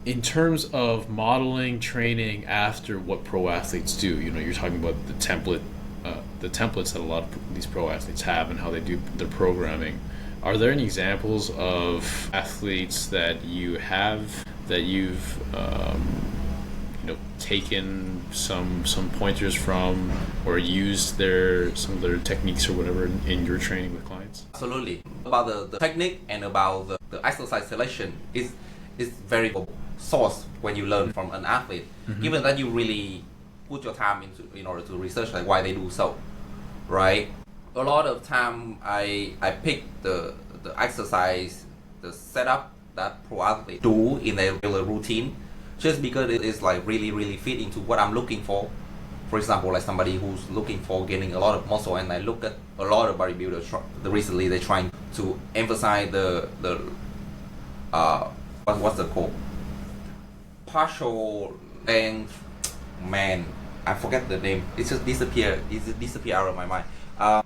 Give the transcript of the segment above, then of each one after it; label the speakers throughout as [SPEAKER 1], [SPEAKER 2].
[SPEAKER 1] In terms of modeling training after what pro athletes do, you're talking about the templates that a lot of these pro athletes have and how they do their programming. Are there any examples of athletes that you have that you've taken some pointers from or used some of their techniques or whatever in your training with clients?
[SPEAKER 2] Absolutely. About the technique and about the exercise selection is very source when you learn from an athlete. Given that you really put your time into in order to research like why they do so, right? A lot of time I pick the exercise, the setup that pro athletes do in their regular routine, just because it is like really fit into what I'm looking for. For example, like somebody who's looking for gaining a lot of muscle, and I look at a lot of bodybuilders. Recently, they're trying to emphasize the what's the called, partial length. Man, I forget the name. It just disappear out of my mind.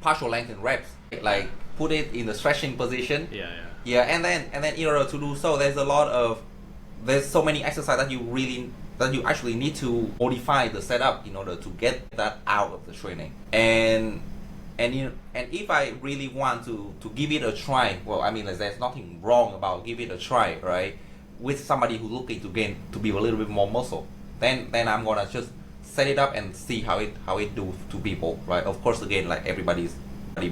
[SPEAKER 2] Partial length and reps, like put it in the stretching position. Yeah, and then in order to do so, there's so many exercises that you actually need to modify the setup in order to get that out of the training. And if I really want to give it a try, well, I mean, there's nothing wrong about give it a try, right? With somebody who's looking to build a little bit more muscle, then I'm gonna just set it up and see how it do to people, right? Of course, again, like everybody's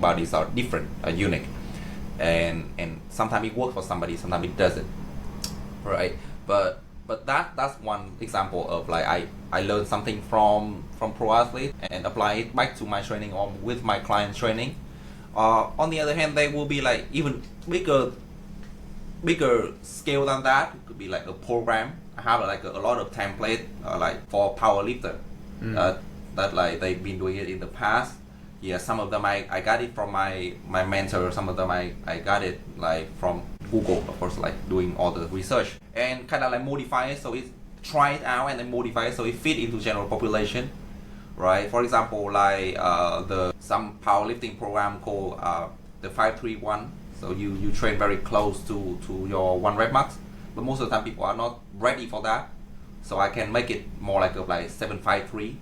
[SPEAKER 2] bodies are different, are unique, and sometimes it works for somebody, sometimes it doesn't, right? But that's one example of like I learned something from pro athlete and apply it back to my training or with my client training. On the other hand, there will be like even bigger scale than that. It could be like a program. I have like a lot of template like for powerlifter that like they've been doing it in the past. Yeah, some of them I got it from my mentor. Some of them I got it like from Google, of course, like doing all the research and kind of like modify it so it try it out and then modify it so it fit into general population, right? For example, like some powerlifting program called the 531. So you train very close to your 1 rep max, but most of the time people are not ready for that. So I can make it more like a 753,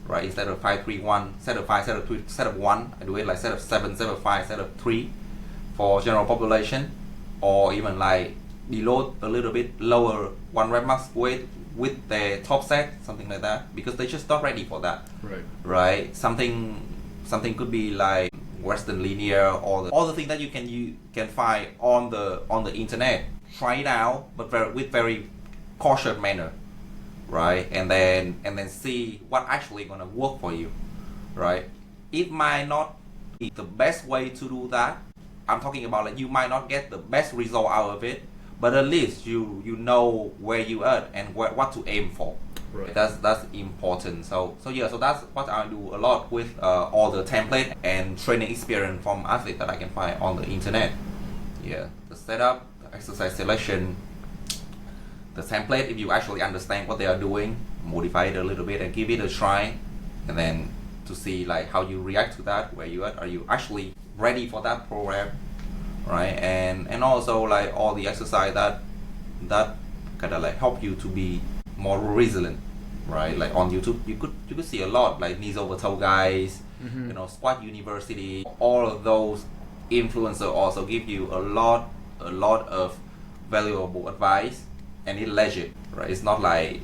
[SPEAKER 2] right? Instead of 531, set of 5, set of 3, set of 1. I do it like set of 7, set of 5, set of 3 for general population, or even like deload a little bit lower 1 rep max weight with the top set, something like that, because they're just not ready for that. Right? Something could be like Western linear or all the things that you can find on the internet. Try it out, but with very cautious manner, right? And then see what actually gonna work for you, right? It might not be the best way to do that. I'm talking about like you might not get the best result out of it, but at least you know where you are and what to aim for. Right. That's important. So that's what I do a lot with all the template and training experience from athletes that I can find on the internet. Yeah, the setup, the exercise selection, the template. If you actually understand what they are doing, modify it a little bit and give it a try, and then to see like how you react to that, where you are you actually ready for that program, right? And also like all the exercise that kind of like help you to be more resilient, right? Like on YouTube, you could see a lot like knees over toe guys, Squat University. All of those influencers also give you a lot of valuable advice, and it's legit, right? It's not like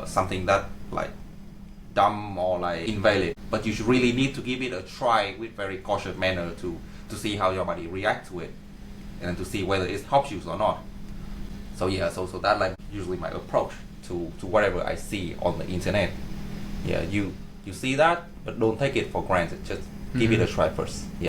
[SPEAKER 2] something that like dumb or like invalid, but you should really need to give it a try with very cautious manner to see how your body react to it, and then to see whether it helps you or not. So yeah, so that like usually my approach to whatever I see on the internet. Yeah, you see that, but don't take it for granted. Just give it a try first. Yeah.